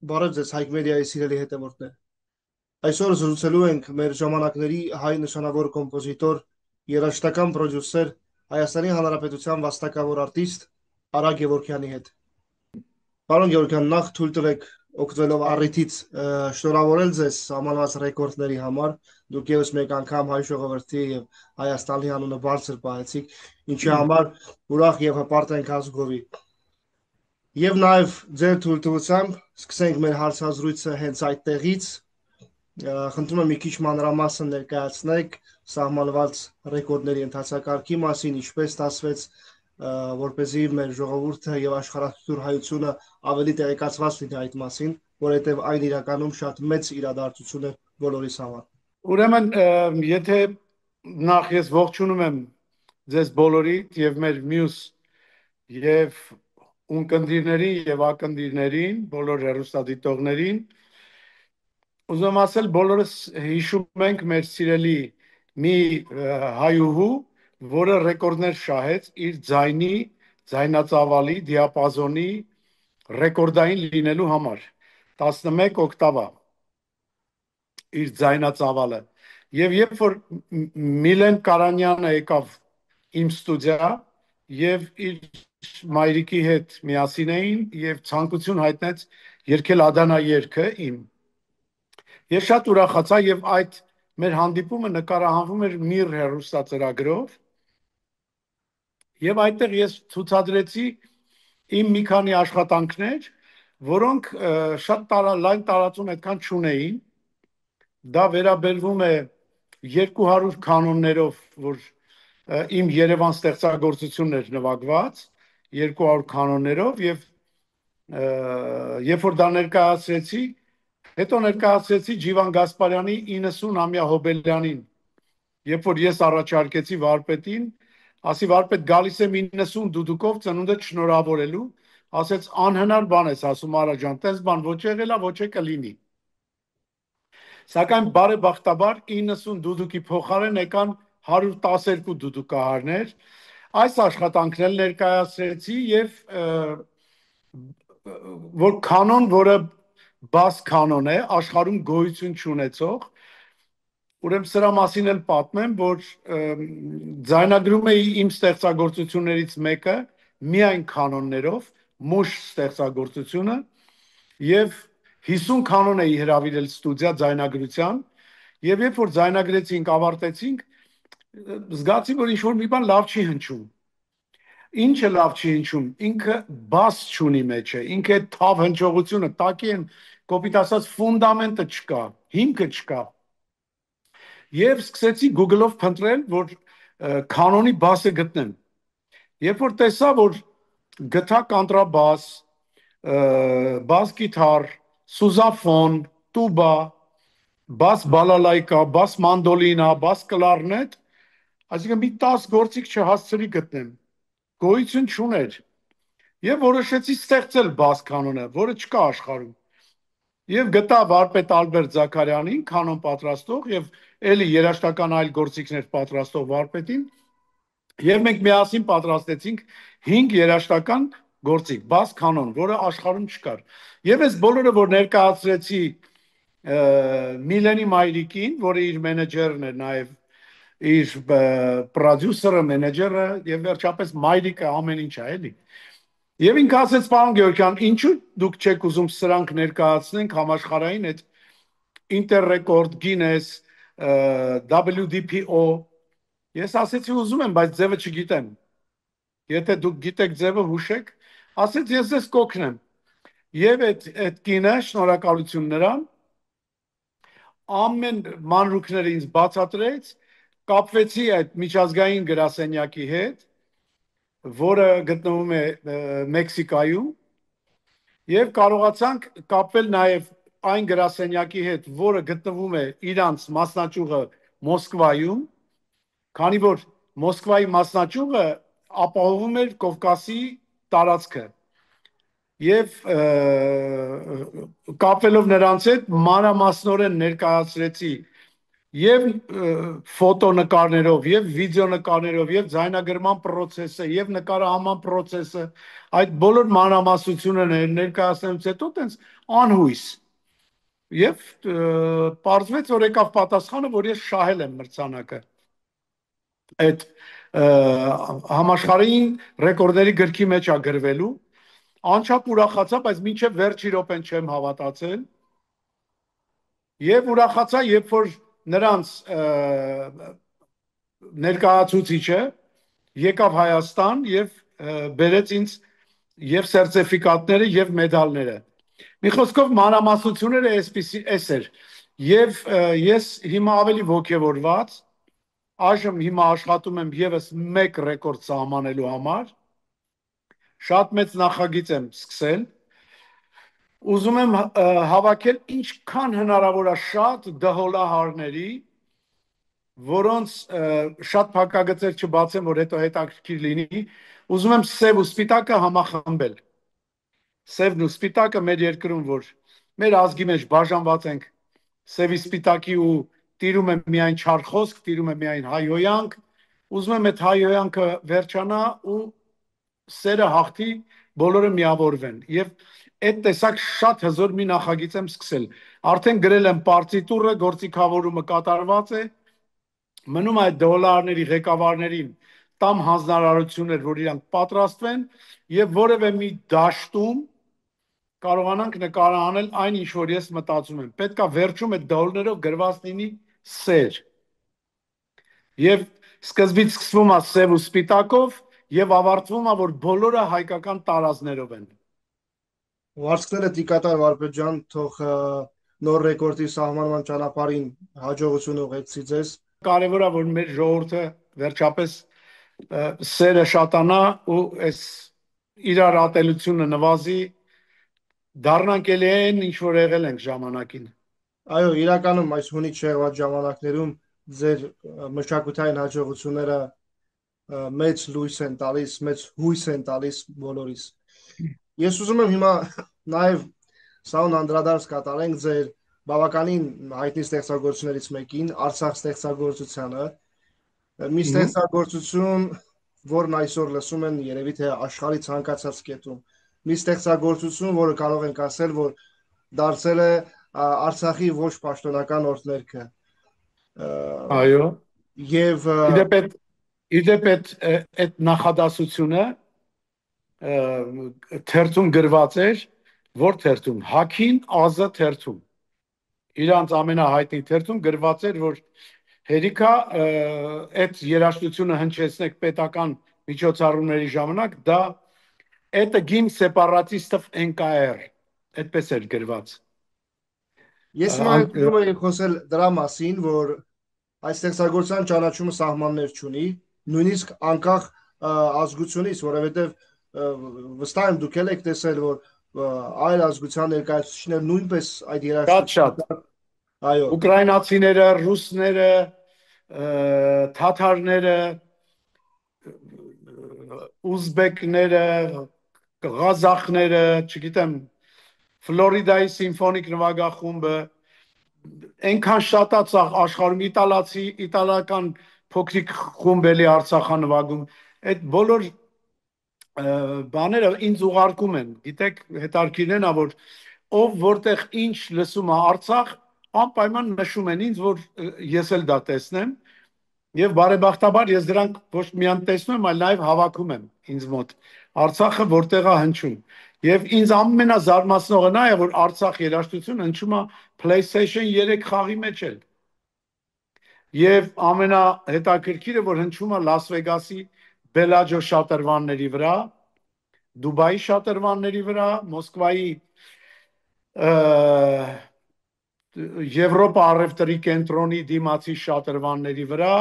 Բարև ձեզ Հայք մեդիայի սիրելի հետևորդներ։ Այսօր զրուցելու ենք մեր ժամանակների հայ նշանավոր կոմպոզիտոր, երաժշտական պրոդյուսեր, Հայաստանի Հանրապետության վաստակավոր արտիստ Արա Գևորգյանի հետ։ Պարոն Գևորգյան, նախ թույլ տվեք օգտվելով առիթից շնորհավորել ձեզ սահմանված ռեկորդների համար։ Դուք ևս մեկ անգամ հայ ժողովրդի եւ Հայաստանի անունը բարձր պահեցիք, ինչի համար ուրախ եւ հպարտ ենք ազգովի։ Եվ նաև ձեր թույլտվությամբ սկսենք մեր հարցազրույցը հենց այդտեղից։ Խնդրում եմ մի քիչ մանրամասն ներկայացնեք սահմանված ռեկորդների ընթացակարգի մասին, ինչպես ստացվեց, որպեսզի մեր ժողովուրդը եւ աշխարհակիր հայությունը ավելի տեղեկացված լինի այդ մասին, որովհետեւ այն իրականում շատ մեծ իրադարձություն է բոլորիս համար։ Ուրեմն, եթե նախ ես ողջունում եմ ձեզ բոլորիդ եւ մեր մյուս եւ ունկնդիրներին եւ ակնդիրներին, բոլոր հեռուստադիտողներին, ուզում ասել բոլորս հիշում ենք մեր սիրելի մի հայուհու, որը ռեկորդներ շահեց իր ձայնի, ձայնածավալի, դիապազոնի ռեկորդային լինելու համար 11 օկտավա իր ձայնածավալը եւ երբ որ Միլեն Կարանյանը եկավ իմ ստուդիա եւ իր մայրիկի հետ միասին էին եւ ցանկություն հայտնեց երգել Ադանա երգը իմ, ես շատ ուրախացա եւ այդ մեր հանդիպումը նկարահանվում էր Միր հեռուստածրագրով եւ այդտեղ ես ցուցադրեցի իմ մի քանի աշխատանքներ, որոնք շատ լայն տարածում այդքան չունեին։ Դա վերաբերվում է 200 կանոններով, որ իմ Երևան ստեղծագործությունն էր նվագված 200 կանոններով եւ երբ որ դա ներկայացրեցի, հետո ներկայացրեցի Ջիվան Գասպարյանի 90-ամյա հոբելյանին, երբ որ ես առաջարկեցի վարպետին, ասի վարպետ գալիս եմ 90 դուդուկով ծնունդդ շնորհավորելու, ասեց անհնար բան ես ասում Արա ջան, տես բան ոչ եղելա, ոչ է կլինի։ Սակայն բարեբախտաբար 90 դուդուկի փոխարեն եկան 112 դուդուկահարներ։ Այս աշխատանքն էլ ներկայացրեցի եւ որ կանոն, որը բաս կանոն է, աշխարհում գոյություն չունեցող, ուրեմն սրա մասին էլ պատմեմ, որ ձայնագրում էի իմ ստեղծագործություններից մեկը միայն կանոններով, մուշ ստեղծագործությունը եւ 50 կանոն էի հրավիրել ստուդիա ձայնագրության եւ երբ որ ձայնագրեցինք, ավարտեցինք, զգացի, որ ինչ-որ մի բան լավ չի հնչում։ Ինչը լավ չի հնչում, ինքը բաս չունի մեջը, ինքը թավ հնչողությունը, տակի են կոպիտ ասած ֆունդամենտը չկա, հիմքը չկա։ Եվ սկսեցի Google-ով փնտրել, որ կանոնի բասը գտնեմ։ Երբ որ տեսա, որ գտա կանտրաբաս, բաս գիտար, սուզաֆոն, տուբա, բաս բալալայկա, բաս մանդոլինա, բաս կլարնետ, այսինքն մի 10 գործիք չհասցրի գտնեմ։ Գոյություն չուներ։ Եվ որոշեցի ստեղծել բաս կանոնը, որը չկա աշխարհում։ Եվ գտա վարպետ Ալբերտ Զաքարյանին, կանոն պատրաստող եւ էլի երաժշտական այլ գործիքներ պատրաստող վարպետին, եւ մենք միասին պատրաստեցինք 5 երաժշտական գործիք, բաս կանոն, որը աշխարհում չկար։ Եվ այս բոլորը որ ներկայացրեցի Միլենի մայրիկին, որը իր մենեջերն էր նաեւ իր պրոդյուսերը, մենեջերը եւ վերջապես մայրիկը ամեն ինչ է, էլի։ Եվ ինքը ասեց, պարոն Գևորգյան, ինչու դուք չեք ուզում սրանք ներկայացնենք համաշխարհային այդ Interrecord, Guinness, WDPO։ Ես ասեցի ուզում եմ, բայց ձևը չգիտեմ։ Եթե դուք գիտեք ձևը, հուշեք, ասեց ես ձեզ կօգնեմ։ Եվ այդ կինը, շնորհակալություն նրան, ամեն մանրուքները ինձ բացատրեց, կապվեցի այդ միջազգային գրասենյակի հետ, որը գտնվում է Մեքսիկայում, եւ կարողացանք կապվել նաեւ այն գրասենյակի հետ, որը գտնվում է իրանց մասնաճյուղը Մոսկվայում, քանի որ Մոսկվայի մասնաճյուղը ապահովում էր Կովկասի տարածքը։ Եվ կապվելով նրանց հետ մանրամասնորեն ներկայացրեցի եւ ֆոտոնկարներով, եւ վիդեոնկարներով, եւ ձայնագրման process-ը, եւ նկարահանման process-ը, այդ բոլոր մանրամասնությունները ներկայացնելուց հետո տենց անհույս։ Եվ պարզվեց, որ եկավ պատասխանը, որ ես շահել եմ մրցանակը։ Այդ համաշխարհային ռեկորդերի գրքի մեջ է գրվելու։ Անչափ ուրախացա, բայց մինչև վերջի րոպեն չեմ հավատացել։ Եվ ուրախացա, երբ որ նրանց ներկայացուցիչը եկավ Հայաստան եւ բերեց ինձ եւ սերտիֆիկատները եւ մեդալները։ Մի խոսքով մանրամասնությունները էս էր։ Եվ ես հիմա ավելի ողջևորված, այժմ հիմա աշխատում եմ եւս մեկ ռեկորդ սահմանելու համար։ Շատ մեծ նախագիծ եմ սկսել։ Ուզում եմ հավաքել ինչքան հնարավոր է շատ դհոլահարների, որոնց շատ փակագծեր չբացեմ, որ հետո հետաքրքիր լինի, ուզում եմ սև ու սպիտակը համախմբել։ Սևն ու սպիտակը մեր երկրում, որ մեր ազգի մեջ բաժանված ենք սևի սպիտակի ու տիրում է միայն չար խոսք, տիրում է միայն հայհոյանք, ուզում եմ այդ հայհոյանքը վերջանա ու սերը հաղթի, բոլորը միավորվեն։ Եվ այդ տեսակ շատ հզոր մի նախագիծ եմ սկսել։ Արդեն գրել եմ պարտիտուրը, գործիքավորումը կատարված է, մնում այդ դոլարների ղեկավարներին տամ հանձնարարություններ, որ իրանք պատրաստվեն եւ որևէ մի դաշտում կարողանանք նկարահանել այն, ինչ որ ես մտածում եմ։ Պետքա վերջում այդ դոլներով գրված լինի սեր։ Եվ սկզբից սկսվում է սև ու սպիտակով եւ ավարտվում է, որ բոլորը հայկական տարազներով են։ Վարձքները Տիկատար Վարպետյան, թող նոր ռեկորդի սահմանման ճանապարհին հաջողություն ուղեկցի ձեզ։ Կարևոր է, որ մեր ժողովուրդը վերջապես սերը շատանա ու այս իրար ատելությունը նվազի, դառնանք էլի այն, ինչ որ եղել ենք ժամանակին։ Այո, իրականում այս հունից շեղված ժամանակներում ձեր մշակութային հաջողությունները մեծ լույս են տալիս, մեծ հույս են տալիս բոլորիս։ Ես ուզում եմ հիմա նաև սաուն անդրադարձ կատարենք ձեր բավականին հայտնի ստեղծագործություններից մեկին, Արցախ ստեղծագործությանը։ Մի ստեղծագործություն, որն այսօր լսում են երևի թե աշխարհի ցանկացած կետում։ Մի ստեղծագործություն, որը կարող ենք ասել, որ դարձել է Արցախի ոչ պաշտոնական օրհներգը։ Այո։ Եվ Իդեպ այդ նախադասությունը թերթում գրված էր, որ թերթում Հաքին Ազը թերթում։ Իրանց ամենահայտնի թերթում գրված էր, որ հերիքա այդ երաժշտությունը հնչեցնեք պետական միջոցառումների ժամանակ, դա это гимн сепаратистов НКР, այդպես էր գրված։ Ես հիմա ուզում եմ խոսել դրա մասին, որ այս ստեղծագործության ճանաչումը սահմաններ չունի, նույնիսկ անկախ ազգությունից, որովհետև վստահ եմ դուք եք տեսել, որ այլ ազգության ներկայացուցիչներ նույնպես այդ Շատ այո, ուկրաինացիները, ռուսները, թաթարները, ուզբեկները, ղազախները, չգիտեմ, Ֆլորիդայի սիմֆոնիկ նվագախումբը, այնքան շատացավ աշխարհում իտալական փոքրիկ խումբ էլի Արցախա նվագում, այդ բոլոր բաները ինձ ուղարկում են, գիտեք, հետարքիրն է, որ ով որտեղ ինչ լսում է Արցախ, անպայման նշում են ինձ, որ ես էլ դա տեսնեմ, եւ բարեբախտաբար ես դրանք ոչ միայն տեսնում եմ, այլ նաեւ հավաքում եմ ինձ մոտ։ Արցախը որտեղ է հնչում։ Եվ ինձ ամենազարմացնողը նա է, որ Արցախ երաժշտությունը հնչում է PlayStation 3 խաղի մեջ էլ։ Եվ ամենահետաքրքիրը, որ հնչում է Լաս Վեգասի Bellagio շատրվանների վրա, Դուբայի շատրվանների վրա, Մոսկվայի Եվրոպա առևտրի կենտրոնի դիմացի շատրվանների վրա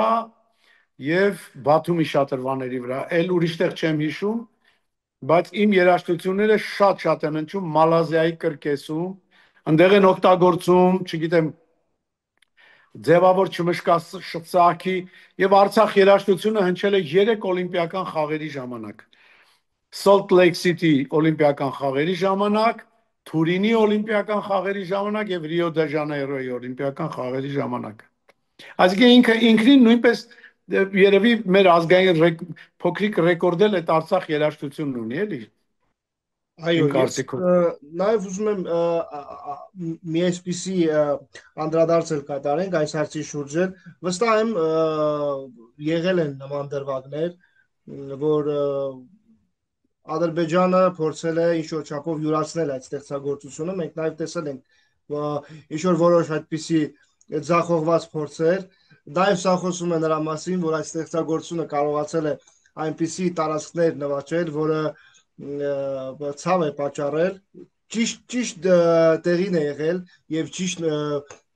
եւ Բաթումի շատրվանների վրա։ Էլ ուրիշտեղ չեմ հիշում, բայց իմ երաժշտությունները շատ են հնչում Մալազիայի կրկեսում, այնտեղ են օգտագործում, չգիտեմ, ձևավոր չմշկասահքի եւ Արցախ երաժշտությունը հնչել է 3 օլիմպիական խաղերի ժամանակ։ Salt Lake City օլիմպիական խաղերի ժամանակ, Թուրինի օլիմպիական խաղերի ժամանակ եւ Ռիո դե Ժանեյրոյի օլիմպիական խաղերի ժամանակ։ Այսինքն ինքնին նույնպես երևի մեր ազգային փոքրիկ ռեկորդել այդ Արցախ երաժշտությունն ունի, էլի, Այո, իմ ես կարծիքով։ նաև ուզում եմ մի այսպիսի անդրադարձ էլ կատարենք այս հարցի շուրջել։ Վստահ եմ եղել են նման դրվագներ, որ Ադրբեջանը փորձել է ինչ-որ չափով յուրացնել այդ ստեղծագործությունը։ Մենք նաև տեսել ենք ինչ-որ որոշ այդպիսի ձախողված փորձեր։ Նաև սա խոսում է նրա մասին, որ այդ ստեղծագործությունը կարողացել է այնպիսի տարածքներ նվաճել, որը ցավ է պատճառել, ճիշտ տեղին է եղել եւ ճիշտ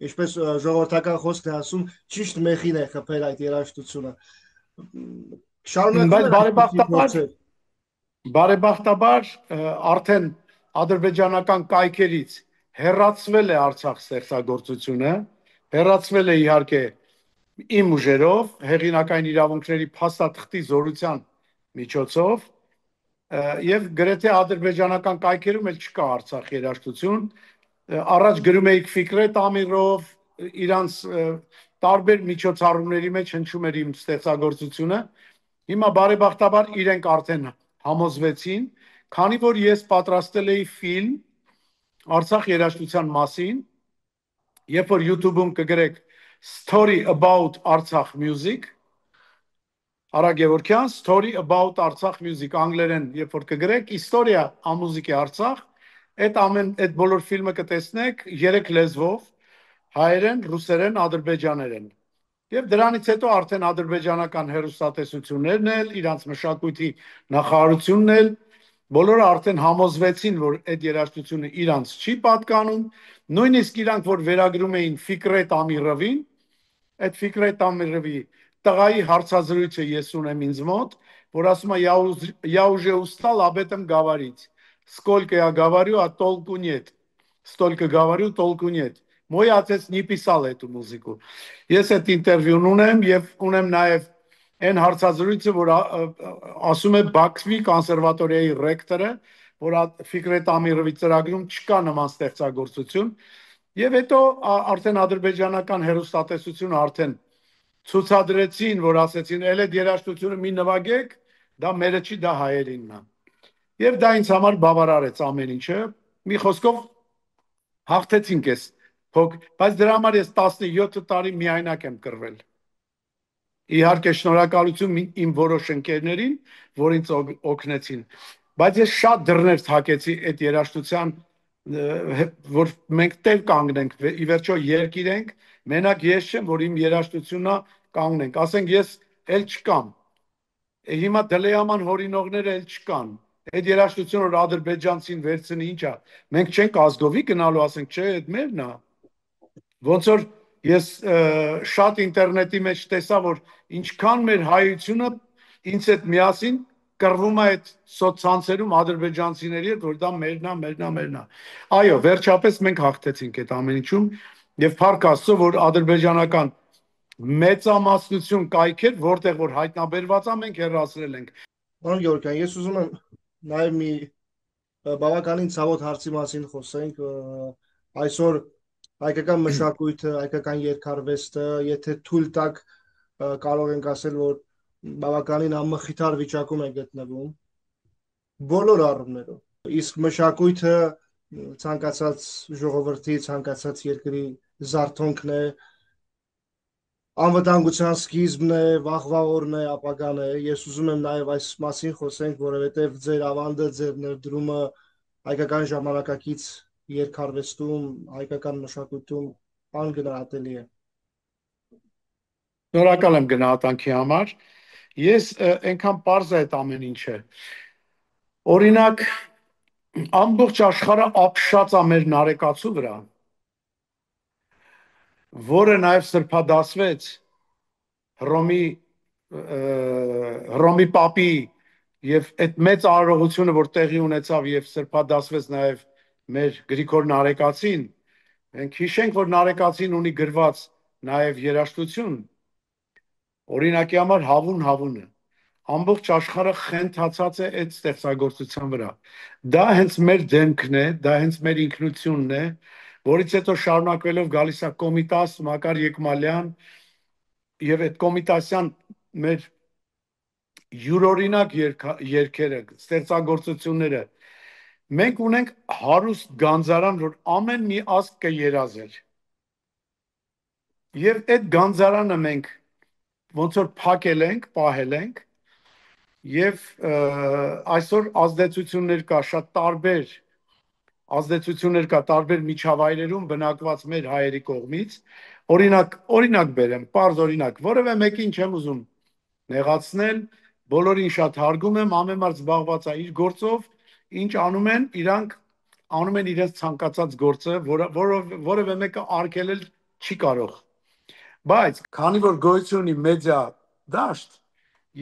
ինչպես ժողովրդական խոսքն է ասում, ճիշտ մեխին է խփել այդ երաժշտությունը։ Շարունակվում Բայց են այսպիսի բարեբախտաբար փորձեր։ Բարեբախտաբար արդեն ադրբեջանական կայքերից հեռացվել է Արցախ ստեղծագործությունը, հեռացվել է իհարկե իմ ուժերով, հեղինակային իրավունքների փաստաթղթի զորության միջոցով, եւ գրեթե ադրբեջանական կայքերում էլ չկա Արցախ երաժշտություն։ Առաջ գրում էիք Ֆիկրետ Ամիրով, իրանց տարբեր միջոցառումների մեջ հնչում էր իմ ստեղծագործությունը։ Հիմա բարեբախտաբար իրենք արդեն համոզվեցին, քանի որ ես պատրաստել էի ֆիլմ Արցախ երաժշտության մասին, երբ որ YouTube-ում կգրեք Story about Artsakh Music, Արա Գևորգյան, Story about Artsakh Music անգլերեն, երբ որ կգրեք Իստորիա ամուզիկի Արցախ, այդ բոլոր ֆիլմը կտեսնեք երեք լեզվով՝ հայերեն, ռուսերեն, ադրբեջաներեն։ Եվ դրանից հետո արդեն ադրբեջանական հերոստատեսություններն էլ, իրանց մշակույթի նախարարությունն էլ, բոլորը արդեն համոզվեցին, որ այդ երաժշտությունը իրանց չի պատկանում, նույնիսկ իրանք, որ վերագրում էին Ֆիկրետ Ամիրովին, այդ Ֆիկրետ Ամիրովի տղայի հարցազրույցը ես ունեմ ինձ мот, որ ասում է я уже устал об этом говорить. Сколько я говорю, а толку нет. Столько говорю, толку нет. Мой отец не писал эту музыку. Ես այդ ինտերվյուն ունեմ եւ ունեմ նաեւ այն հարցազրույցը, որ ասում է Բաքվի կոնսերվատորիայի ռեկտորը, որ Ֆիկրետ Ամիրովի ծրագրում չկա նման ստեղծագործություն, եւ հետո արդեն ադրբեջանական հերոստատեսությունը արդեն ցուցադրեցին, որ ասեցին, «Էլ այդ երաժշտությունը մի նվագեք, դա մերը չի, դա հայերինն է»։ Եվ դա ինձ համար բավարարեց ամեն ինչը։ Մի խոսքով հաղթեցինք ես բայց դրա համար ես 17 տարի միայնակ եմ կռվել։ Իհարկե շնորհակալություն իմ որոշ ընկերներին, որ ինձ օգնեցին, բայց ես շատ դռներ թակեցի այդ երաժշտության, որ մենք տեր կանգնենք, ի վերջո երկիր ենք, մենակ ես չեմ, որ իմ երաժշտությունը կանգնենք, ասենք ես էլ չկամ, հիմա դլեաման հորինողները էլ չկան, այդ երաժշտությունը, որ ադրբեջանցին վերցնի, ինչա, մենք չենք ազգովի գնալու, ասենք, չէ, այդ մերն է։ Ոնց որ ես շատ ինտերնետի մեջ տեսա, որ ինչքան մեր հայությունը ինձ հետ միասին կռվում է այդ սոցցանցերում ադրբեջանցիների հետ, որ դա մերնա։ Այո, վերջապես մենք հաղթեցինք այդ ամեն ինչում եւ փառք Աստծո, որ ադրբեջանական մեծամասնություն կայքեր, որտեղ որ հայտնաբերված է, մենք հեռացրել ենք։ Պարոն Գեորգյան, ես ուզում եմ նաև մի բավականին ցավոտ հարցի մասին խոսենք։ Այսօր հայկական մշակույթը, հայկական երգարվեստը, եթե թույլ տաք, կարող ենք ասել, որ բավականին անմխիթար վիճակում է գտնվում բոլոր առումներով։ Իսկ մշակույթը ցանկացած ժողովրդի, ցանկացած երկրի զարթոնքն է, անվտանգության սկիզբն է, վաղվա օրն է, ապագան է։ Ես ուզում եմ նաև այս մասին խոսենք, որովհետև ձեր ավանդը, ձեր ներդրումը հայկական ժամանակակից երկարվեստում, հայկական մշակույթում անգնահատելի է։ Շնորհակալ եմ գնահատանքի համար։ Ես այնքան པարզ է այդ ամեն ինչը։ Օրինակ, ամբողջ աշխարհը ապշած է մեր նարեկացու վրա, որը նաև սրբադասվեց Հռոմի Պապի եւ այդ մեծ արարողությունը, որ տեղի ունեցավ եւ սրբադասվեց նաև մեր Գրիգոր Նարեկացին, մենք հիշենք, որ Նարեկացին ունի գրված նաև երաժշտություն, օրինակի համար Հավունը, ամբողջ աշխարհը խենթացած է այդ ստեղծագործության վրա։ Դա հենց մեր դեմքն է, դա հենց մեր ինքնությունն է, որից հետո շարունակվելով գալիս է Կոմիտաս, Մակար Եկմալյան, եւ այդ կոմիտասյան մեր յուրօրինակ երկերը, ստեղծագործությունները, մենք ունենք հարուստ գանձարան, որ ամեն մի ազգ կերազեր։ Եվ այդ գանձարանը մենք ոնց որ փակել ենք, պահել ենք, եւ այսօր ազդեցություններ կա շատ տարբեր ազդեցություններ կա տարբեր միջավայրերում բնակված մեր հայերի կողմից։ Օրինակ բերեմ, պարզ օրինակ, որևէ մեկին չեմ ուզում նեղացնել, բոլորին շատ հարգում եմ, ամեն մարդ զբաղված է իր գործով, ինչ անում են, իրանք անում են իրենց ցանկացած գործը, որևէ մեկը արգելել չի կարող։ Բայց քանի որ գոյություն ունի մեդիա դաշտ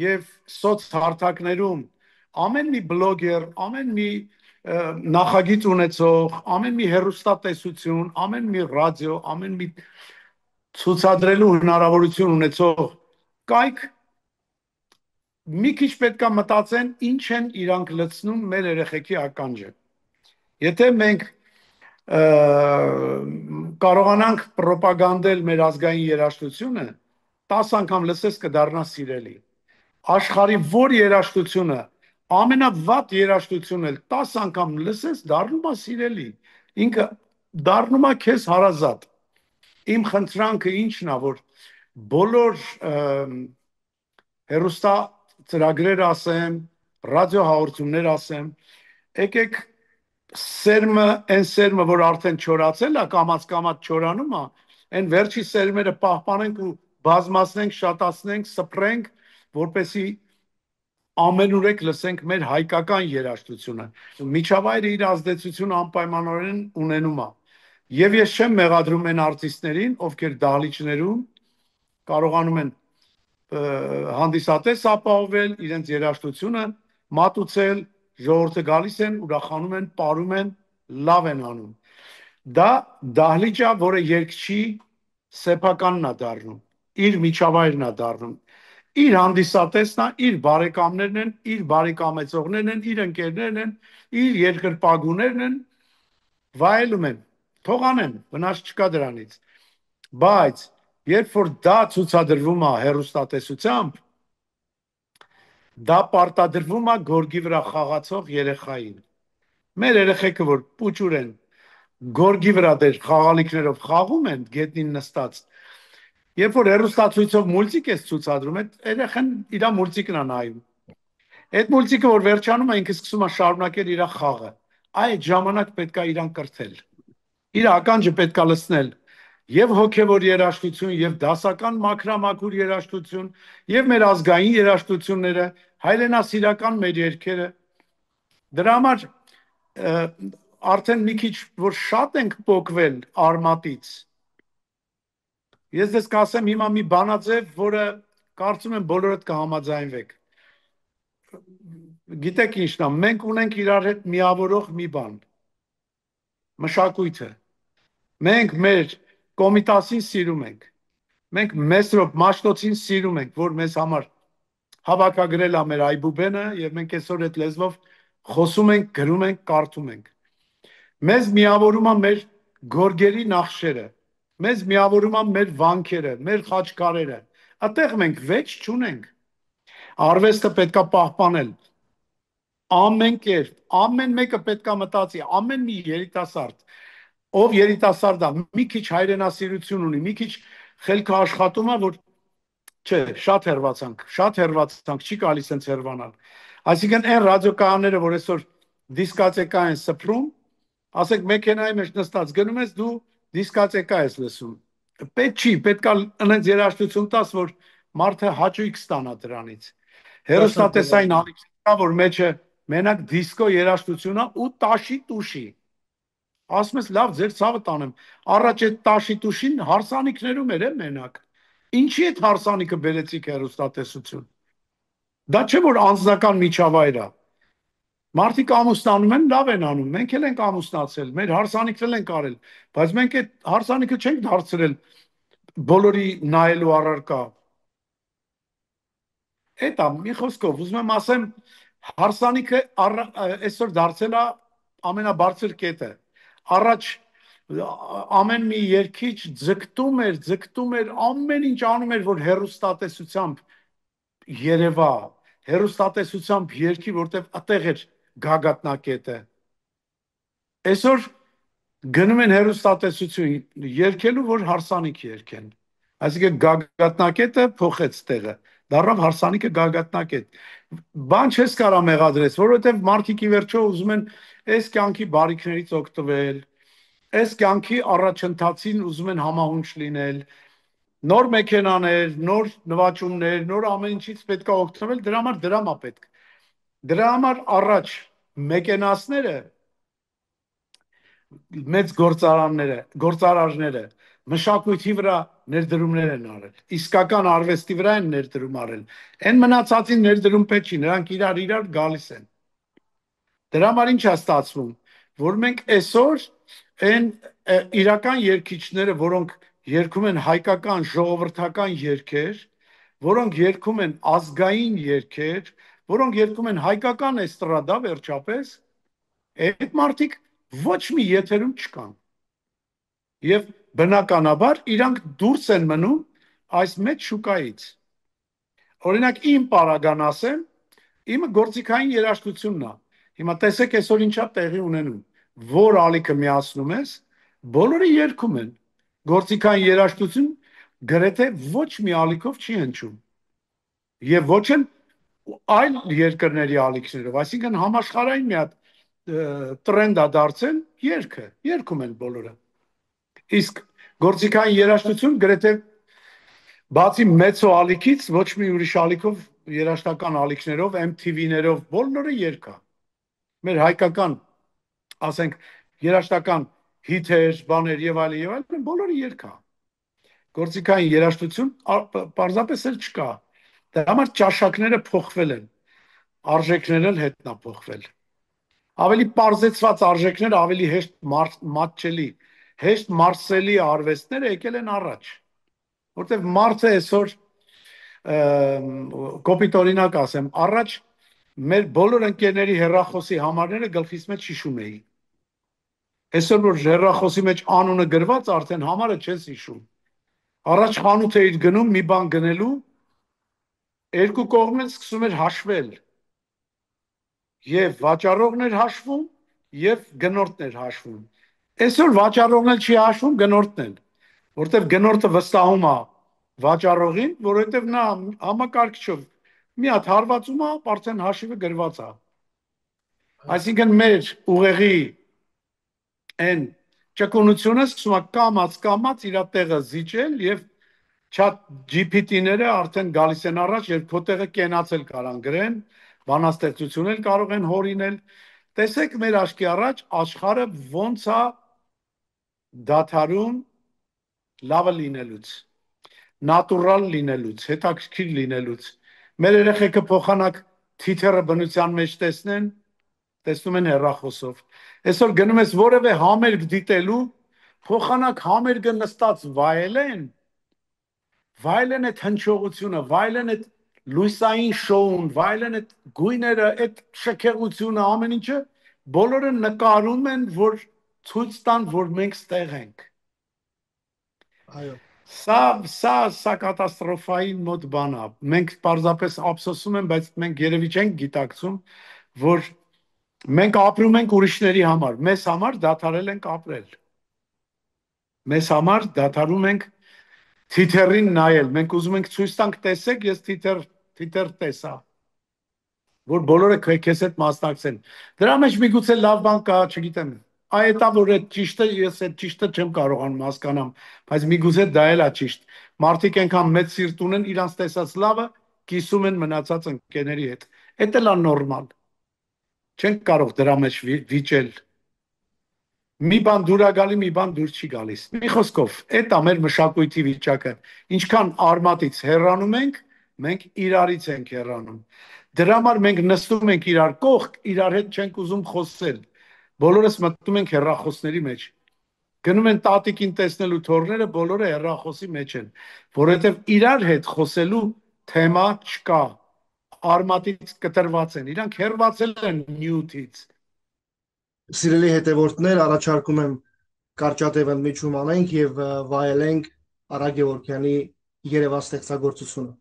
եւ սոցհարթակներում ամեն մի բլոգեր, ամեն մի նախագիծ ունեցող, ամեն մի հեռուստատեսություն, ամեն մի ռադիո, ամեն մի ցուցադրելու հնարավորություն ունեցող կայք մի քիչ պետքա մտածեն ինչ են իրանք լցնում մեր երեխեքի ականջը։ Եթե մենք կարողանանք պրոպագանդել մեր ազգային երաժշտությունը, 10 անգամ լսես կդառնա սիրելի։ Աշխարհի որ երաժշտությունը, ամենավատ երաժշտությունը 10 անգամ լսես դառնում է սիրելի։ Ինքը դառնում է քեզ հարազատ։ Իմ խնդրանքը ինչն է, որ բոլոր հերոստա ծրագրեր ասեմ, ռադիո հաղորդումներ ասեմ, եկեք այն սերմը, որ արդեն չորացել է, կամած չորանում է, այն վերջի սերմերը պահպանենք ու բազմացնենք, շատացնենք, սփռենք, որպեսի ամենուրեք լսենք մեր հայկական երաժշտությունը։ Միջավայրը իր ազդեցությունը անպայմանորեն ունենում է։ Եվ ես չեմ մեղադրում այն արտիստներին, ովքեր դահլիճներում կարողանում են հանդիսատես ապահովել, իրենց երաժշտությունը մատուցել, ժողովուրդը գալիս են, ուրախանում են, ապարում են, լավ են անում։ Դա դահլիճ է, որը երգչի սեփականն է դառնում, իր միջավայրն է դառնում։ Իր հանդիսատեսն է, իր բարեկամներն են, իր բարեկամեցողներն են, իր ընկերներն են, իր երկրպագուներն են, վայելում են, թողանեն, վնաս չկա դրանից։ Բայց երբ որ դա ցուցադրվում է հեռուստատեսությամբ, դա պարտադրվում է գորգի վրա խաղացող երեխային։ Մեր երեխեքը, որ պուճուր են, գորգի վրա դեր խաղալիքներով խաղում են, գետնին նստած, երբ որ հեռուստացույցով մուլտիկ է ցուցադրում, այդ երեխան իր մուլտիկն է նայում։ Այդ մուլտիկը որ վերջանում է, ինքը սկսում է շարունակել իր խաղը։ Այդ ժամանակ պետք է իրան կրթել։ Իր ականջը պետք է լցնել եւ հոգեվոր երաժշտություն, եւ դասական մաքրամաքուր երաժշտություն, եւ մեր ազգային երաժշտությունները, հայրենասիրական մեր երգերը։ Դրա համար արդեն մի քիչ որ շատ ենք փոկվել արմատից։ Ես դες կասեմ հիմա մի բանաձև, որը կարծում եմ բոլորդ կհամաձայնվեք։ Գիտեք ինչն է, մենք ունենք իրար հետ միավորող մի բան՝ մշակույթը։ Մենք մեր կոմիտասին սիրում ենք։ Մենք Մեսրոպ Մաշտոցին սիրում ենք, որ մեզ համար հավաքագրել է մեր այբուբենը եւ մենք այսօր այդ լեզվով խոսում ենք, գրում ենք, կարդում ենք։ Մեզ միավորում է մեր գորգերի նախշերը, մեզ միավորում է մեր վանքերը, մեր խաչքարերը։ Այդտեղ մենք վեճ չունենք։ Արվեստը պետքա պահպանել։ Ամեն կերպ, ամեն մեկը պետքա մտածի, ամեն մի երիտասարդ, ով երիտասարդ է, մի քիչ հայրենասիրություն ունի, մի քիչ խելքը աշխատում է, որ չէ, շատ հերվացանք, չի գալիս sense հերվանալ։ Այսինքն այն ռադիոկայանները, որ այսօր դիսկոտեկա են սփռում, ասեք մեքենայի մեջ նստած գնում ես դու դիսկոտեկա ես լսում։ Պետք չի, պետքա այնց երաժշտություն տաս, որ մարդը հաճույք ստանա դրանից։ Հերոստատեսային ալիքա, որ մեջը մենակ դիսկո երաժշտությունն է ու տաշի տուշի։ Ասում ես լավ, ձեր ցավը տանեմ։ Առաջ այդ տաշի տուշին հարսանիքներում էր մենակ։ Ինչի այդ հարսանիքը բերեցիք հեռուստատեսություն։ Դա չէ որ անձնական միջավայր է։ Մարդիկ ամուսնանում են, լավ են անում, մենք էլ ենք ամուսնացել, մեր հարսանիքն ենք արել, բայց մենք այդ հարսանիքը չենք դարձրել բոլորի նայելու առարկա։ Էտա մի խոսքով ուզում եմ ասեմ, հարսանիքը այսօր դարձել է ամենաբարձր կետը։ Առաջ ամեն մի երգիչ ձգտում էր, ամեն ինչ անում էր, որ հերոստատեսությամբ երևա, հերոստատեսությամբ երգի, որտեվ այդտեղ էր գագաթնակետը։ Այսօր գնում են հերոստատեսություն երգելու, որ հարսանիք երգեն։ Այսինքն գագաթնակետը փոխեց տեղը, դառավ հարսանիքը գագաթնակետ։ Բան չես կարա մեղադրես, որովհետև մարդիկ ի վերջո ուզում են այս կյանքի բարիքներից օգտվել, այս կյանքի առաջընթացին ուզում են համահունչ լինել, նոր մեքենաներ, նոր նվաճումներ, նոր ամեն ինչից պետք է օգտվել, դրա համար դրամ է պետք։ Դրա համար առաջ մեքենասները մեծ գործարարները մշակույթի վրա ներդրումներ են արել, իսկական արվեստի վրա են ներդրում արել, այն մնացածին ներդրում պետք չի, նրանք իրար գալիս են։ Դրա համար ինչ է ստացվում, որ մենք այսօր այն իրական երգիչները, որոնք երգում են հայկական ժողովրդական երգեր, որոնք երգում են ազգային երգեր, որոնք երգում են հայկական էստրադա վերջապես, այդ մարդիկ ոչ մի եթերում չկան։ Եվ բնականաբար իրանք դուրս են մնում այս մեծ շուկայից։ Օրինակ իմ պարագան ասեմ, իմը գործիքային երաժշտությունն է։ Հիմա տեսեք այսօր ինչա տեղի ունենում։ Որ ալիքը միացնում ես, բոլորը երգում են։ Գործիքային երաժշտություն գրեթե ոչ մի ալիքով չի հնչում։ Եվ ոչ էլ այլ երկրների ալիքներով, այսինքն համաշխարհային մի հատ տրենդ է դարձել երգը, երգում են բոլորը։ Իսկ գործիքային երաժշտություն գրեթե բացի մեծո ալիքից ոչ մի ուրիշ ալիքով երաժշտական ալիքներով, MTV-ներով բոլորը երգա։ Մեր հայկական, ասենք, երաժշտական հիթեր, բաներ եւ այլն, բոլորը երգա։ Գործիքային երաժշտություն պարզապես էլ չկա։ Դրա համար ճաշակները փոխվել են, արժեքներն էլ հետնափոխվել։ Ավելի պարզեցված արժեքները ավելի հեշտ մատչելի, հեշտ մարսելի արվեստները եկել են առաջ։ Որտեվ մարդը այսօր կոպիտ օրինակ ասեմ, առաջ մեր բոլոր ընկերների հեռախոսի համարները գլխիս մեջ հիշում էի։ Այսօր որ հեռախոսի մեջ անունը գրված, արդեն համարը չես հիշում։ Առաջ խանութ էիր գնում մի բան գնելու, երկու կողմն սկսում էր հաշվել։ Եվ վաճառողն էր հաշվում, եւ գնորդն էր հաշվում։ Այսօր վաճառողն էլ չի հաշվում, գնորդն էլ, որտեվ գնորդը վստահում է վաճառողին, որովհետև նա համակարգչով մի հատ հարվածում է, արդեն հաշիվը գրված է։ Այսինքն մեր ուղեղի այն ճկունությունը սկսում է կամած իր տեղը զիջել եւ chat GPT-ները արդեն գալիս են առաջ, երբ քո տեղը կենացել կարան գրեն, բանաստեղծություն էլ կարող են հորինել։ Տեսեք մեր աչքի առաջ աշխարհը ոնց է դադարում լավը լինելուց, նատուրալ լինելուց, հետաքրքիր լինելուց։ Մեր երեխեքը փոխանակ թիթերը բնության մեջ տեսնեն, տեսնում են հեռախոսով։ Այսօր գնում ես որևէ համերգ դիտելու, փոխանակ համերգը նստած վայելեն այդ հնչողությունը, վայելեն այդ լույսային շոուն, վայելեն այդ գույները, այդ շքեղությունը, ամեն ինչը, բոլորը նկարում են, որ ցույց տան, որ մենք ստեղ ենք։ Այո։ Սա կատաստրոֆային մոտ բան է։ Մենք պարզապես ափսոսում ենք, բայց մենք երևի չենք գիտակցում, որ մենք ապրում ենք ուրիշների համար, մեզ համար դադարել ենք ապրել։ Մեզ համար դադարում ենք թիթեռին նայել։ Մենք ուզում ենք ցույց տանք, տեսեք, ես թիթեռ տեսա, որ բոլորը քեզ հետ մասնակցեն։ Դրա մեջ միգուցե լավ բան կա, չգիտեմ։ Այդ է որ այդ ճիշտը, ես այդ ճիշտը չեմ կարողանում հասկանամ, բայց միգուցե դա էլ է ճիշտ։ Մարդիկ այնքան մեծ սիրտ ունեն, իրանց տեսած լավը կիսում են մնացած ընկերների հետ։ Էդ էլ է նորմալ։ Չենք կարող դրա մեջ վիճել։ Մի բան դուր է գալի, մի բան դուր չի գալիս։ Մի խոսքով, այդ է մեր մշակույթի վիճակը։ Ինչքան արմատից հեռանում ենք, մենք իրարից ենք հեռանում։ Դրա համար մենք նստում ենք իրար կողք, իրար հետ չենք ուզում խոսել։ Բոլորս մտնում ենք հեռախոսների մեջ։ Գնում են տատիկին տեսնելու թորները, բոլորը հեռախոսի մեջ են, որովհետև իրար հետ խոսելու թեմա չկա։ Արմատից կտրված են, իրանք հեռացել են նյութից։ Սիրելի հետևորդներ, առաջարկում եմ կարճատև ընդմիջում անենք եւ վայելենք Արա Գևորգյանի երևան ստեղծագործությունը։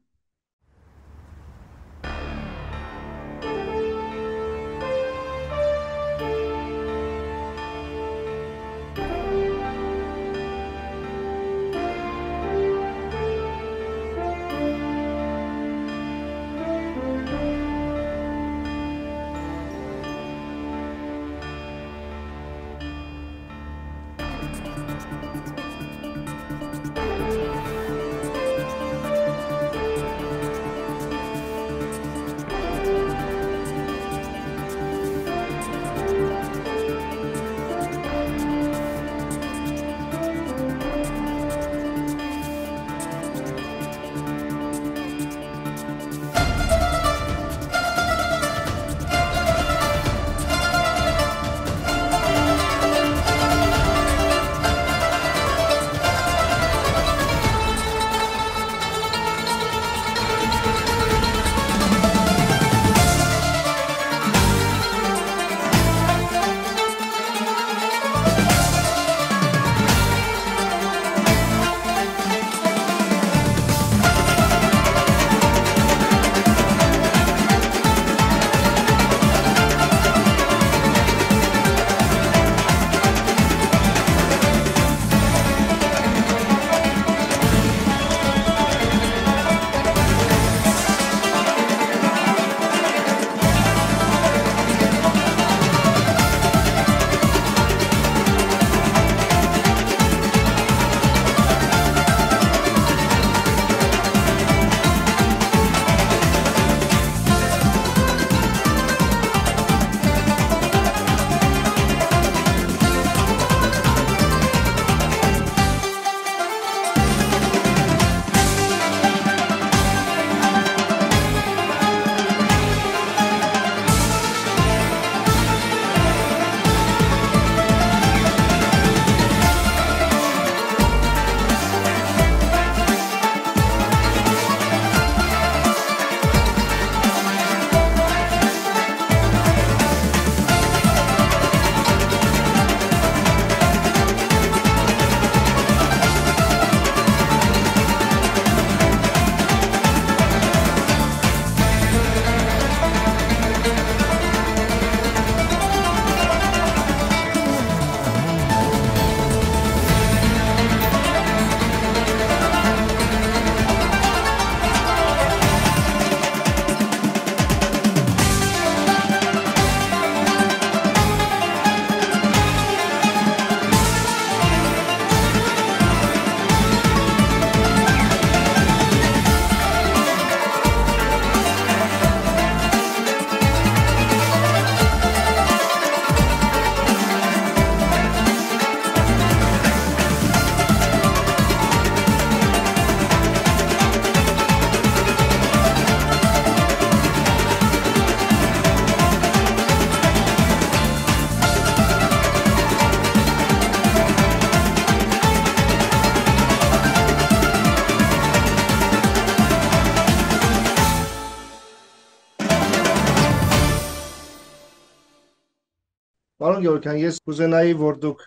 Պարոն Գևորգյան, ես կուզենայի, որ դուք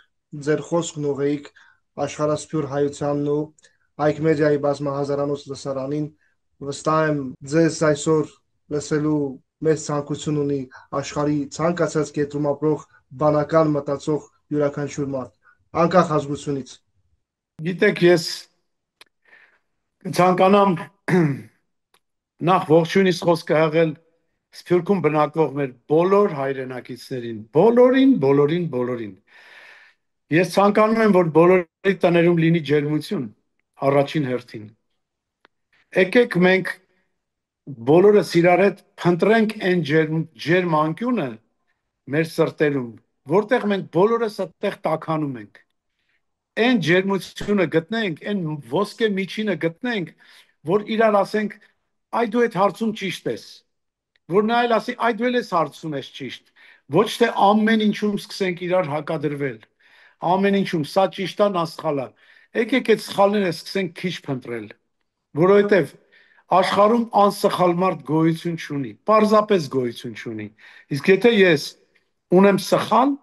ձեր խոսքն ուղեիք աշխարհասփյուր հայությանն ու Հայք մեդիայի բազմահազարանոց լսարանին։ Վստահ եմ, ձեզ այսօր լսելու մեծ ցանկություն ունի աշխարհի ցանկացած կետում ապրող բանական մտածող յուրաքանչյուր մարդ, անկախ ազգությունից։ Գիտեք, ես ցանկանամ նախ ողջույնիս խոսքը հղել Սփյուռքում բնակվող մեր բոլոր հայրենակիցներին, բոլորին։ Ես ցանկանում եմ, որ բոլորի տներում լինի ջերմություն, առաջին հերթին։ Եկեք մենք բոլորս իրար հետ փնտրենք այն ջերմ անկյունը մեր սրտերում, որտեղ մենք բոլորս այդտեղ տաքանում ենք։ Այն ջերմությունը գտնենք, այն ոսկե միջինը գտնենք, որ իրար ասենք, այ դու այդ հարցում ճիշտ ես, որ նա էլ ասի, այ դու ես հարցում ես ճիշտ, ոչ թե ամեն ինչում սկսենք իրար հակադրվել, ամեն ինչում սա ճիշտ է, նա սխալ է։ Եկեք այդ սխալները սկսենք քիչ փնտրել, որովհետև աշխարհում անսխալ մարդ գոյություն չունի, պարզապես գոյություն չունի։ Իսկ եթե ես ունեմ սխալ,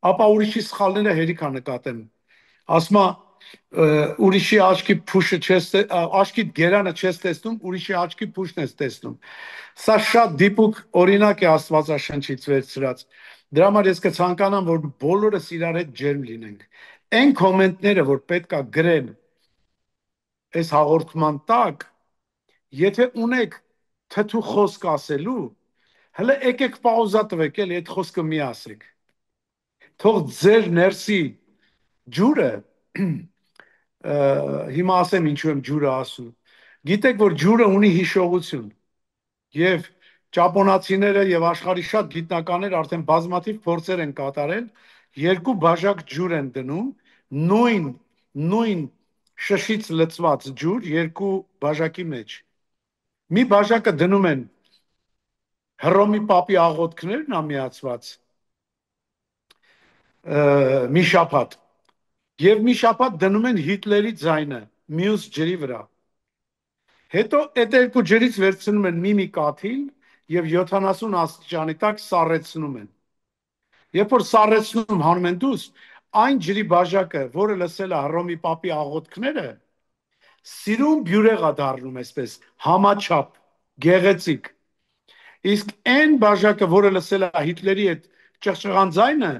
ապա ուրիշի սխալները հերիք է նկատեմ։ Ասма ուրիշի աչքի փուշը չես աչքի գերանը չես տեսնում, ուրիշի աչքի փուշն ես տեսնում։ Սա շատ դիպուկ օրինակ է Աստվածաշնչից վերցրած։ Դրա համար ես կցանկանամ, որ բոլորս իրար հետ ջերմ լինենք։ Այն կոմենտները, որ պետքա գրեն այս հաղորդման տակ, եթե ունեք թթու խոսք ասելու, հələ եկեք պաուզա տվեք, էլի այդ խոսքը մի ասեք։ Թող ձեր ներսի ջուրը հիմա ասեմ ինչու եմ ջուրը ասում։ Գիտեք, որ ջուրը ունի հիշողություն եւ ճապոնացիները եւ աշխարհի շատ գիտնականներ արդեն բազմաթիվ փորձեր են կատարել, երկու բաժակ ջուր են դնում, նույն շշից լցված ջուր երկու բաժակի մեջ։ Մի բաժակը դնում են Հռոմի պապի աղոթքներն ամիացված մի շաբաթ եւ մի շաբաթ դնում են Հիտլերի ձայնը մյուս ջրի վրա։ Հետո այդ երկու ջրից վերցնում են մի կաթիլ եւ 70 աստիճանի տակ սառեցնում են։ Երբ որ սառեցնում հանում են դուրս, այն ջրի բաժակը, որը լսել է Հռոմի պապի աղոթքները, սիրուն բյուրեղ է դառնում այսպես համաչափ, գեղեցիկ։ Իսկ այն բաժակը, որը լսել է Հիտլերի այդ ճղճղան ձայնը,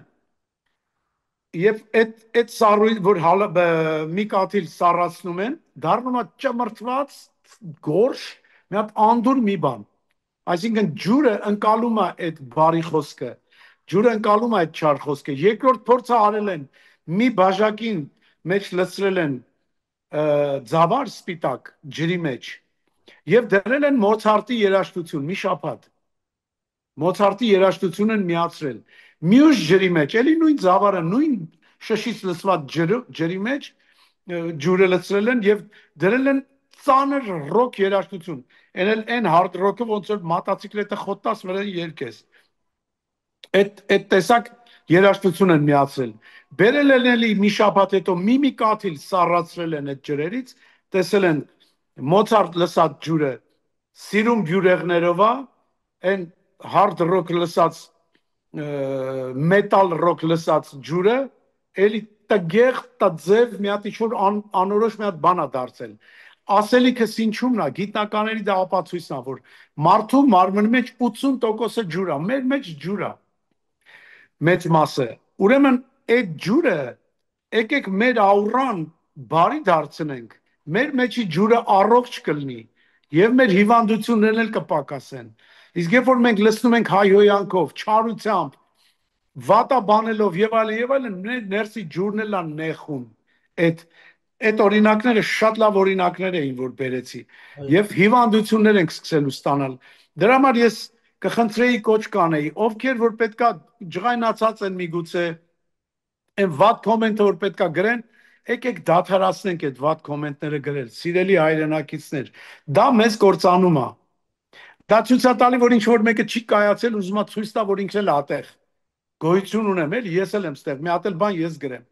եւ այդ սառույց, որ մի կաթիլ սառացնում են, դառնում է ճմրթված գորշ, մի հատ անդուր մի բան։ Այսինքն ջուրը ընկալում է այդ բարի խոսքը, ջուրը ընկալում է այդ չար խոսքը։ Երկրորդ փորձը արել են, մի բաժակին մեջ լցրել են ձավար սպիտակ ջրի մեջ եւ դրել են Մոցարտի երաժշտություն մի շաբաթ։ Մոցարտի երաժշտություն են միացրել։ Մյուս ջրի մեջ, էլի նույն ձավարը, նույն շշից լցված ջրի մեջ ջուրը լցրել են եւ դրել են ծանր ռոք երաժշտություն։ Այն hard rock-ը ոնց որ մոտոցիկլետը խոտտաս վրա երգես։ Այդ տեսակ երաժշտություն են միացրել։ Բերել են էլի մի շաբաթ հետո մի կաթիլ սառացրել են այդ ջրերից, տեսել են Մոցարտ լսած ջուրը սիրուն բյուրեղներով է, այն hard rock լսած metal rock լսած ջուրը էլի տգեղ տձև մի հատ ինչ-որ անորոշ մի հատ բան է դարձել։ Ասելիքս ինչումն է, գիտնականների դա ապացույցն է, որ մարդու մարմնի մեջ 80%-ը ջուր է, մեր մեջ ջուր է, մեծ մասը։ Ուրեմն այդ ջուրը եկեք մեր աուրան բարի դարձնենք, մեր մեջի ջուրը առողջ կլինի եւ մեր հիվանդություններն էլ կպակասեն։ Իսկ երբ որ մենք լցնում ենք հայհոյանքով, չարությամբ, վատաբանելով եւ այլն, ներսի ջուրն էլ է նեխում։ Այդ օրինակները շատ լավ օրինակներ էին, որ բերեցի եւ հիվանդություններ ենք սկսելու ստանալ։ Դրա համար ես կխնդրեի կոչ կանեի, ովքեր որ պետքա ջղայնացած են միգուցե այն վատ կոմենտը որ պետքա գրեն, եկեք դադարացնենք այդ վատ կոմենտները գրել, սիրելի հայրենակիցներ, դա մեզ կործանում է։ Դա ցույց է տալի, որ ինչ որ մեկը չի կայացել, ուզում է ցույց տա, որ ինքն էլ ատեղ գոյություն ունեմ, էլ ես էլ եմ ստեղ, մի հատ էլ բան ես գրեմ։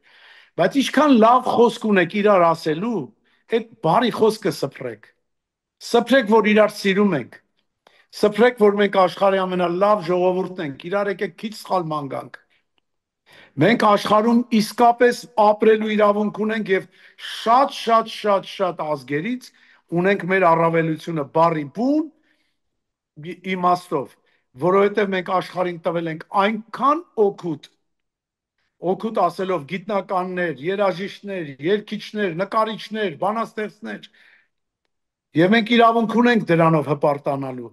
Բայց ինչքան լավ խոսք ունեք իրար ասելու, այդ բարի խոսքը սփռեք։ Սփռեք, որ իրար սիրում ենք։ Սփռեք, որ մենք աշխարհի ամենալավ ժողովուրդն ենք, իրար եկեք քիչ սխալ ման գանք։ Մենք աշխարհում իսկապես ապրելու իրավունք ունենք եւ շատ ազգերից ունենք մեր առավելությունը բարի բուն իմաստով, որովհետեւ մենք աշխարհին տվել ենք այնքան օգուտ ասելով գիտնականներ, երաժիշտներ, երգիչներ, նկարիչներ, բանաստեղծներ եւ մենք իրավունք ունենք դրանով հպարտանալու։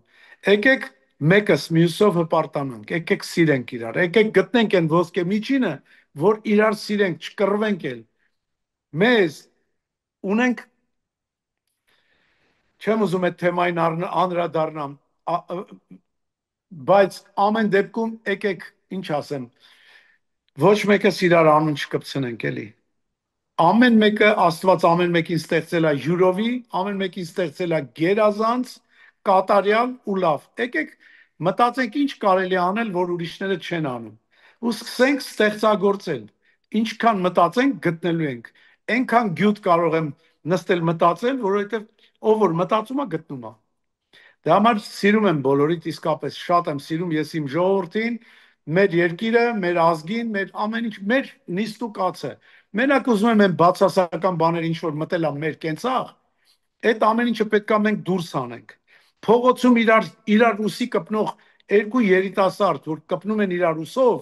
Եկեք մեկս մյուսով հպարտանանք, եկեք սիրենք իրար, եկեք գտնենք այն ոսկե միջինը, որ իրար սիրենք, չկռվենք էլ։ Մեզ ունենք չեմ ուզում այդ թեմային անդրադառնամ, բայց ամեն դեպքում եկեք ինչ ասեմ, ոչ մեկս իրար անուն չկպցնենք էլի։ Ամեն մեկը Աստված ամեն մեկին ստեղծել է յուրովի, ամեն մեկին ստեղծել է գերազանց, կատարյալ ու լավ։ Եկեք մտածենք ինչ կարելի անել, որ ուրիշները չեն անում։ Ու սկսենք ստեղծագործել։ Ինչքան մտածենք, գտնելու ենք։ Այնքան գյուտ կարող եմ նստել մտածել, որովհետև ով որ մտածում է, գտնում է։ Դա համար սիրում եմ բոլորիդ, իսկապես շատ եմ սիրում ես իմ ժողովրդին, մեր երկիրը, մեր ազգին, մեր ամեն ինչ, մեր նիստուկացը։ Մենակ ուզում եմ այն բացասական բաներ ինչ որ մտել ա մեր կենցաղ, այդ ամեն ինչը պետքա մենք դուրս անենք։ Փողոցում իրար ուսի կպնող երկու երիտասարդ, որ կպնում են իրար ուսով,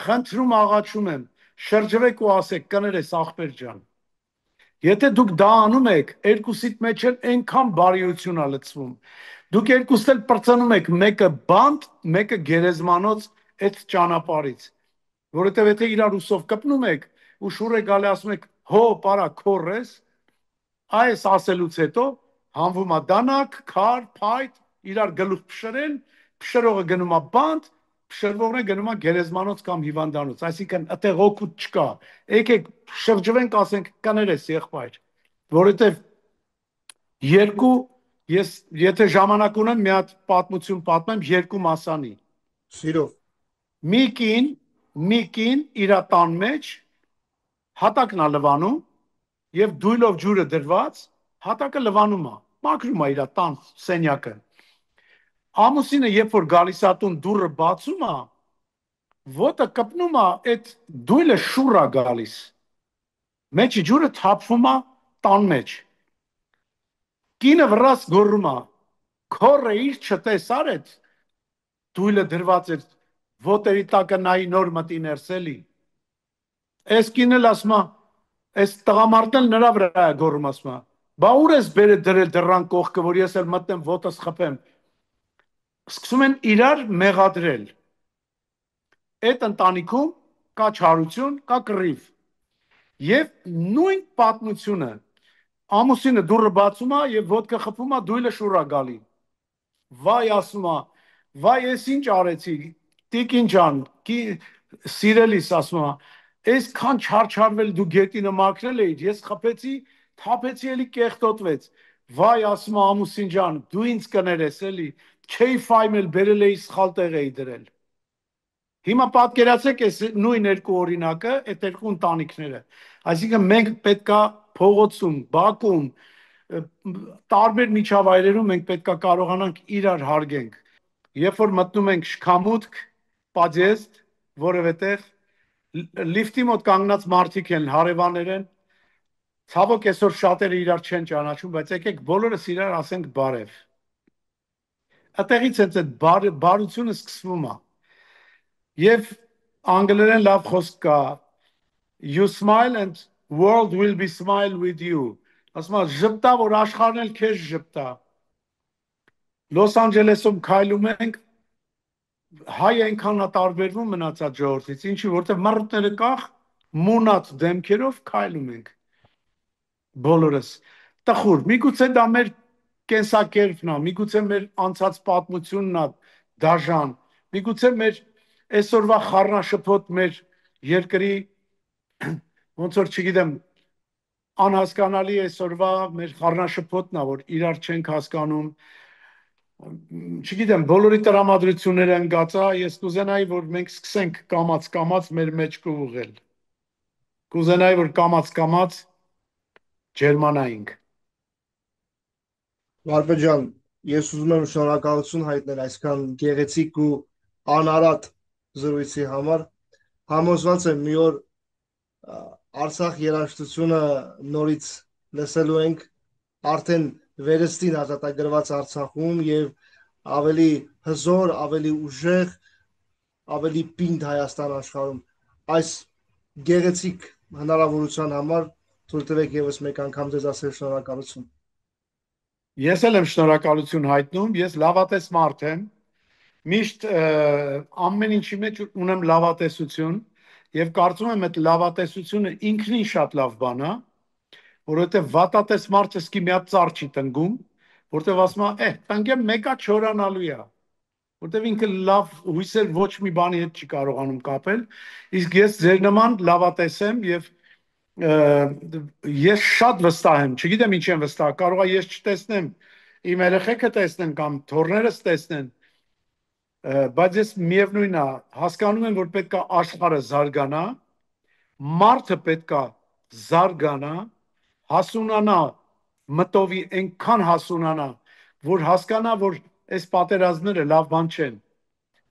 խնդրում աղաչում եմ, շրջվեք ու ասեք, կներես ախպեր ջան, եթե դուք դա անում եք, երկուսիդ մեջ էլ այնքան բարիություն ա լցվում։ Դուք երկուսն էլ պրծնում եք, մեկը բանտ, մեկը գերեզմանոց այդ ճանապարից։ Որովհետև եթե իրար ուսով կպնում եք ու շուռ է գալի ասում եք, հո, պարա քորես, այս ասելուց հետո հանվում է դանակ, քար, փայտ, իրար գլուխ փշրեն, փշրողը գնում է բանտ, փշրվողն է գնում է գերեզմանոց կամ հիվանդանոց, այսինքն այդտեղ օգուտ չկա։ Եկեք շրջվենք, ասենք կներես եղբայր, որովհետև երկու ես եթե ժամանակ ունեմ մի հատ պատմություն պատմեմ երկու մասանի։ Սիրով։ Մի կին իր տան մեջ հատակն է լվանում եւ դույլով ջուրը դրված հատակը լվանում է, մաքրում է իր տան սենյակը։ Ամուսինը երբ որ գալիս է տուն դուռը բացում է, ոտը կպնում է, այդ դույլը շուռ է գալիս։ Մեջի ջուրը թափվում է տան մեջ։ Կինը վրաս գոռում է. «Քորը իր չտեսար այդ դույլը դրված էր ոտերի տակը նայի նոր մտի ներսելի»։ Այս կինը էլ ասում է, այս տղամարդն էլ նրա վրա է գոռում, ասում է. «Բա ուր ես բերել դրել դռան կողքը, որ ես էլ մտնեմ ոտս խփեմ»։ Սկսում են իրար մեղադրել։ Այդ ընտանիքում կա չարություն, կա կռիվ։ Եվ նույն պատմությունը ամուսինը դուռը բացում է եւ ոտքը խփում է, դույլը շուռ է գալի։ Վայ ասում է, վայ ես ինչ արեցի, տիկին ջան, սիրելիս ասում է, այսքան չարչարվել դու գետինը մաքրել էիր, ես խփեցի, թափեցի էլի կեղտոտվեց։ Վայ ասում է ամուսին ջան, դու ինձ կներես էլի, չէի ֆայմել բերել էի սխալ տեղ էի դրել։ Հիմա պատկերացրեք այս նույն երկու օրինակը, այդ երկու ընտանիքները։ Այսինքն մենք պետքա փողոցում, բակում, տարբեր միջավայրերում մենք պետքա կարողանանք իրար հարգենք։ Երբ որ մտնում ենք շքամուտք, պադեստ, որևէտեղ լիֆտի մոտ կանգնած մարդիկ են, հարևաններ են, ցավոք այսօր շատերը իրար չեն ճանաչում, բայց եկեք բոլորս իրար ասենք բարև։ Այդտեղից այդ բարությունը սկսվում է։ Եվ անգլերեն լավ խոսք կա. You smile and world will be smile with you։ Ասում է ժպտա, որ աշխարհն էլ քեզ ժպտա։ Լոս Անջելեսում քայլում ենք, հայ այնքան է տարբերվում մնացած ժողովրդից, ինչի որտեղ մռտները կախ, մունած դեմքերով քայլում ենք։ Բոլորս տխուր, միգուցե դա մեր կենսակերպն է, միգուցե մեր անցած պատմությունն է դաժան, միգուցե մեր այսօրվա խառնաշփոթ մեր երկրի ոնց որ չգիտեմ անհասկանալի այսօրվա մեր խառնաշփոթն է, որ իրար չենք հասկանում, չգիտեմ, բոլորի տրամադրությունները ընկածա, ես կուզենայի, որ մենք սկսենք կամած մեր մեջ կուղղել։ Կուզենայի, որ կամած ջերմանայինք։ Վարպետ ջան, ես ուզում եմ շնորհակալություն հայտնել այսքան գեղեցիկ ու անարատ զրույցի համար։ Համոզված եմ մի օր Արցախ երաժշտությունը նորից լսելու ենք արդեն վերստին ազատագրված Արցախում եւ ավելի հզոր, ավելի ուժեղ, ավելի պինդ Հայաստան աշխարհում։ Այս գեղեցիկ հնարավորության համար թույլ տվեք եւս մեկ անգամ ձեզ ասել շնորհակալություն։ Ես էլ եմ շնորհակալություն հայտնում, ես լավատես մարդ եմ, միշտ ամեն ինչի մեջ ունեմ լավատեսություն եւ կարծում եմ այդ լավատեսությունը ինքնին շատ լավ բան է, որովհետեւ վատատես մարդը սկի մի հատ ծառ չի տնգում, որտեվ ասում է, տնկեմ մեկա չորանալու է, որտեվ ինքը լավ հույսեր ոչ մի բանի հետ չի կարողանում կապել, իսկ ես ձեր նման լավատես եմ եւ ես շատ վստահ եմ, չգիտեմ ինչ եմ վստահ, կարող է ես չտեսնեմ, իմ երեխեքը տեսնեն կամ թոռներս տեսնեն, բայց ես միևնույն է, հասկանում եմ, որ պետք է աշխարհը զարգանա, մարդը պետք է զարգանա, հասունանա, մտովի այնքան հասունանա, որ հասկանա, որ այս պատերազմները լավ բան չեն,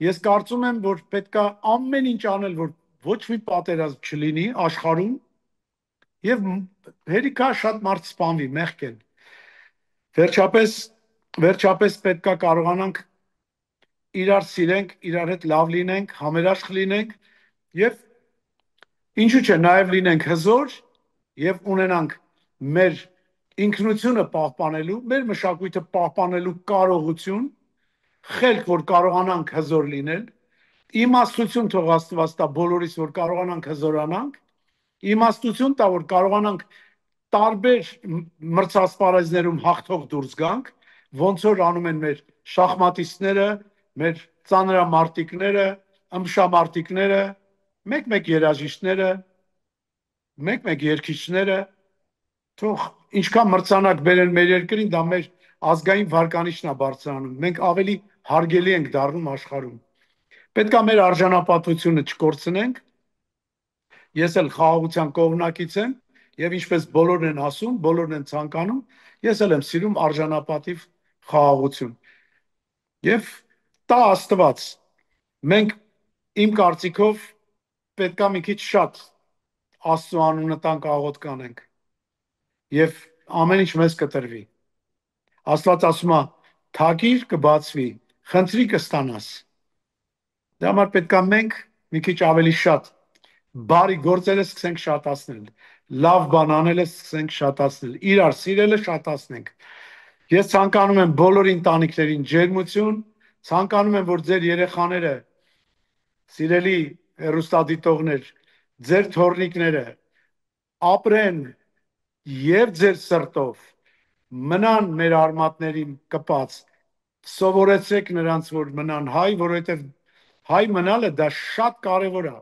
Ես կարծում եմ, որ պետքա ամեն ինչ անել, որ ոչ մի պատերազմ չլինի աշխարհում եւ հերիքա շատ մարդ սպանվի, մեղք են։ Վերջապես, վերջապես պետքա կարողանանք իրար սիրենք, իրար հետ լավ լինենք, համերաշխ լինենք եւ ինչու՞ չէ, նաեւ լինենք հզոր եւ ունենանք մեր ինքնությունը պահպանելու, մեր մշակույթը պահպանելու կարողություն, խելք, որ կարողանանք հզոր լինել, իմաստություն թող Աստված տա բոլորիս, որ կարողանանք հզորանանք, իմաստություն տա, որ կարողանանք տարբեր մրցասպարեզներում հաղթող դուրս գանք, ոնց որ անում են մեր շախմատիստները, մեր ծանրամարտիկները, ըմբշամարտիկները, մեկ-մեկ երաժիշտները, մեկ-մեկ երգիչները, թող ինչքան մրցանակ բերեն մեր երկրին, դա մեր ազգային վարկանիշն է բարձրանում։ Մենք ավելի հարգելի ենք դառնում աշխարհում։ Պետք է մեր արժանապատվությունը չկորցնենք։ Ես էլ խաղաղության կողմնակից եմ եւ ինչպես բոլորն են ասում, բոլորն են ցանկանում, ես էլ եմ սիրում արժանապատիվ խաղաղություն։ Եվ տա Աստված, մենք իմ կարծիքով պետքա մի քիչ շատ Աստծո անունը տանք աղոթք կանենք եւ ամեն ինչ մեզ կտրվի։ Աստված ասում է. «Թակիր կբացվի, խնդրի կստանաս»։ Դա համար պետքա մենք մի քիչ ավելի շատ բարի գործերը սկսենք շատացնել, լավ բան անելը սկսենք շատացնել, իրար սիրելը շատացնենք։ Ես ցանկանում եմ բոլոր ընտանիքներին ջերմություն, ցանկանում եմ, որ ձեր երեխաները, սիրելի հեռուստադիտողներ, ձեր թոռնիկները ապրեն եւ ձեր սրտով, մնան մեր արմատներին կպած, սովորեցրեք նրանց, որ մնան հայ, որովհետեւ հայ մնալը դա շատ կարևոր է։